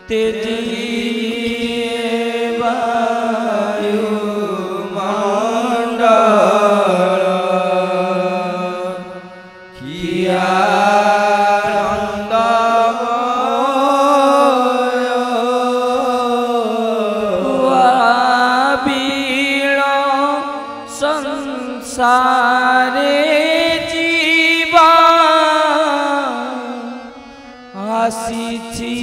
तेजी वायु मंडल किया संसारे जीवा आसीछि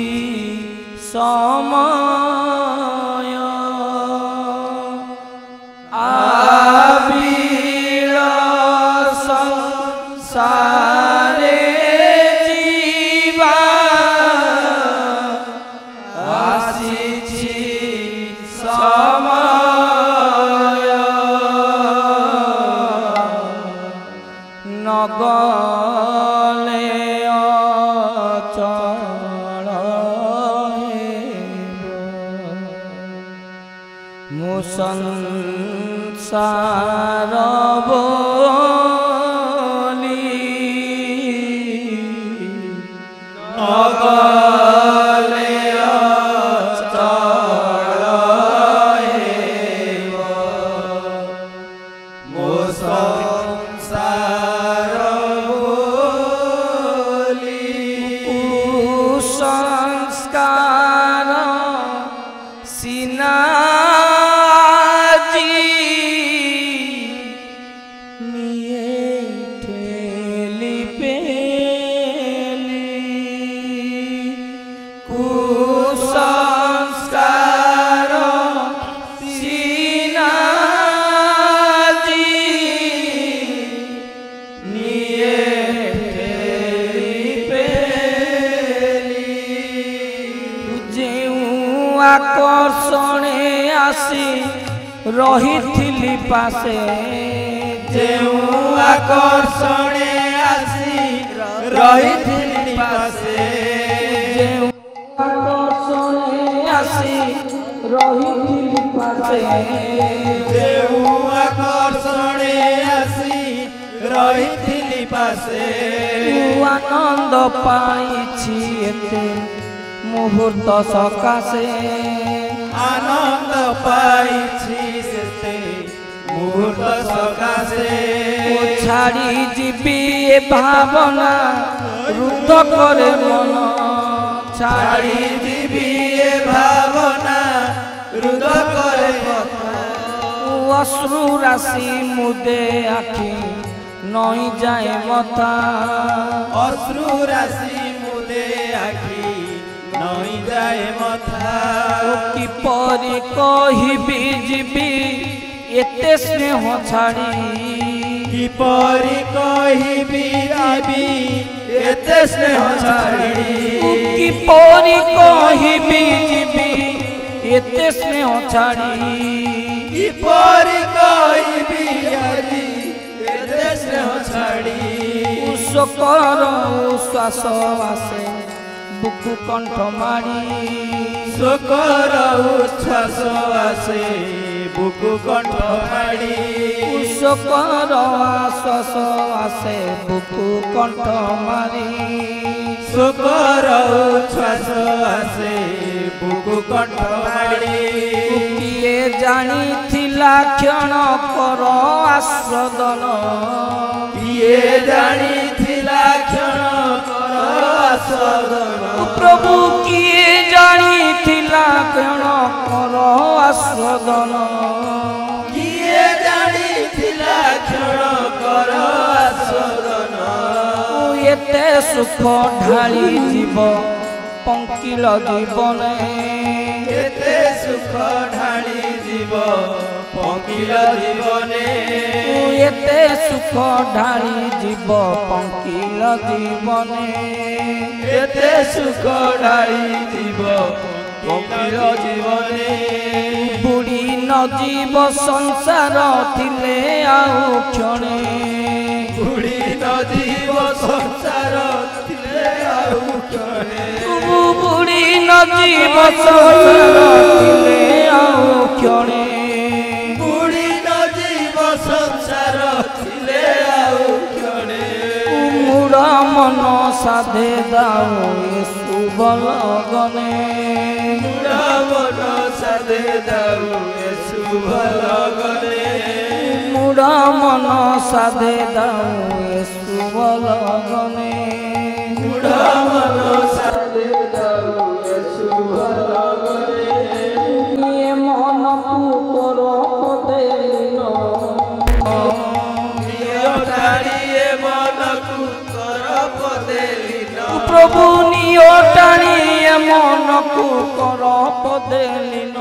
समय आबिल संसारे जीवा आसीछि समय नगले अचल मो संसार बोली नगले अचल मो संसार संस्कार सिनाजी निये ठेली पेली कुसंस्कार सिनाजी निये आकर्षणे आसी रही पासे जेऊ आकर्षणे आसी रही पासे जेऊ आकर्षणे आसी रही पासे जेऊ आकर्षणे आसी रही पासे आनंद पाइछि एते मुहूर्त सकाशे आनंद पाइछि सेते मुहूर्त सकाशे छाड़ी जीवी ए भावना रुद्ध करे मन छाड़ी जीवी ए भावना रुद्ध करे अश्रु राशि मुदे आखि नई जाए मथा अश्रु राशि मुदे आखि नई जाए मथा किपरि कहिबि जीवी एते स्नेह छाड़ी किपरि कहिबि जीवी एते स्नेह छाड़ी किपरि कहिबि जीवी एते स्नेह छाड़ी किपरि कहिबि जीवी एते स्नेह छाड़ी उषकर श्वास आसे बुकु कंठ माड़ी शोकर उच्छ्वास आसे बुकु कंठ माड़ी उषकर श्वास आसे बुकु कंठ माड़ी शोकर उच्छ्वास आसे बुकु कंठ माड़ी किए जानी थिला क्षण कर आस्वादन किए जानी थिला क्षण कर आस्वादन प्रभु किए जानी थिला क्षण कर आस्वादन किए जानी थिला क्षण कर आस्वादन एते सुख ढाली जीव पंकिल जीवने एते सुख ढाली जीव पंकिल जीवने एते सुख ढाली जीव पंकिल जीवने एते सुख ढाली जीव पंकिल जीवने बुढ़ी न जीव संसार थिले आउ क्षणे बुढ़ी न जीव संसार थिले आउ क्षणे बुढ़ी न जीव संसार थिले आउ क्षणे बुढ़ी न जीव संसार थिले आउ क्षणे मन साधे दाऊ शुभ लगने। ସାଧେ ଦାଉ ଶୁଭ ଲଗନେ ମୁଡ଼ା ମନ ସାଧେ ଦାଉ ଶୁଭ ଲଗନେ ମୁଢ଼ା ମନ ସାଧେ ଦାଉ ଶୁଭ ଲଗନେ ଇଏ ମନକୁ କର ପଦେଲିନ ନିୟଟାଣିଏ ମନକୁ କର ପଦେଲିନ ପ୍ରଭୁ ନିଅ ଟାଣିଏ ମନକୁ କର ପଦେଲିନ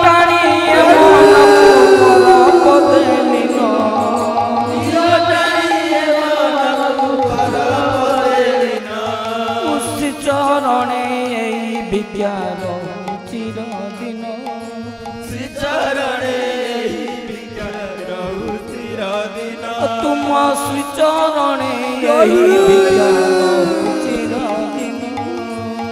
ଟାଣିଏ ମନକୁ କର ପଦେଲିନ ନିୟଟାଣିଏ ମନକୁ କର ପଦେଲିନ ଉସି ଚରଣେ ଏଇ ବିଜ୍ଞାନ ଚିରଦିନ ଶ୍ରୀ ଚରଣେ ଏହି ବିଜ୍ଞାନ ରହୁ ଚିରଦିନ ତୁମ ଶ୍ରୀ ଚରଣେ ଏଇ ବିଜ୍ଞାନ ଚିରଦିନ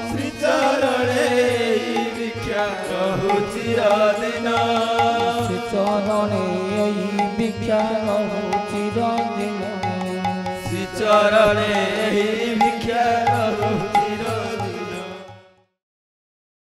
ଶ୍ରୀ ଚରଣେ ଏହି ବିଜ୍ଞାନ ରହୁ ଚିରଦିନ ଶ୍ରୀ ଚରଣେ ଏଇ ବିଜ୍ଞାନ ଚିରଦିନ ଶ୍ରୀ ଚରଣେ ଏହି